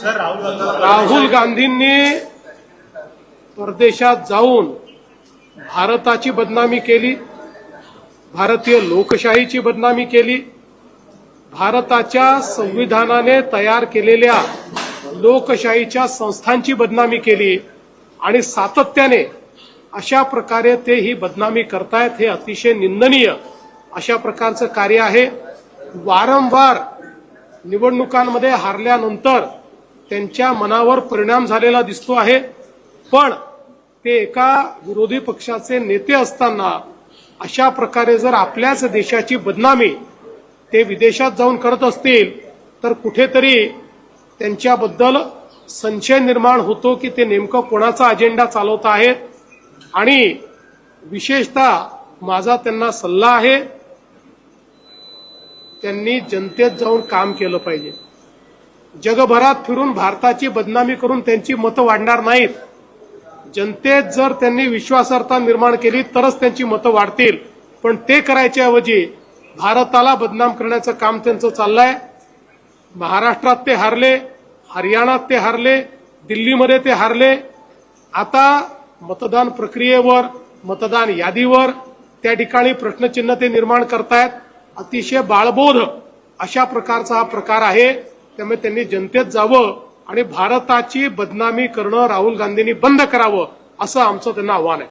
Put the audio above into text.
राहुल गांधींनी परदेशात जाऊन भारताची बदनामी केली, भारतीय लोकशाहीची बदनामी केली, भारताच्या संविधानाने तयार केलेल्या लोकशाहीच्या संस्थांची बदनामी केली आणि सातत्याने अशा प्रकारे ते ही बदनामी करतायत. हे अतिशय निंदनीय अशा प्रकारचं कार्य आहे. वारंवार निवडणुकांमध्ये हारल्यानंतर त्यांच्या मनावर परिणाम झालेला दिसतो आहे, पण ते एका विरोधी पक्षाचे नेते असताना अशा प्रकारे जर आपल्याच देशाची बदनामी ते विदेशात जाऊन करत असतील तर कुठेतरी त्यांच्याबद्दल संशय निर्माण होतो की ते नेमकं कोणाचा अजेंडा चालवत आहेत. आणि विशेषतः माझा त्यांना सल्ला आहे, त्यांनी जनतेत जाऊन काम केलं पाहिजे. जगभरात फिरून भारताची बदनामी करून त्यांची मतं वाढणार नाहीत. जनतेत जर त्यांनी विश्वासार्हता निर्माण केली तरच त्यांची मतं वाढतील, पण ते करायच्या ऐवजी भारताला बदनाम करण्याचं काम त्यांचं चाललंय. महाराष्ट्रात ते हारले, हरियाणात ते हारले, दिल्लीमध्ये ते हारले. आता मतदान प्रक्रियेवर, मतदान यादीवर त्या ठिकाणी प्रश्नचिन्ह ते निर्माण करतायत. अतिशय बाळबोध अशा प्रकारचा हा प्रकार आहे. त्यामुळे त्यांनी जनतेत जावं आणि भारताची बदनामी करणं राहुल गांधींनी बंद करावं असं आमचं त्यांना आव्हान आहे.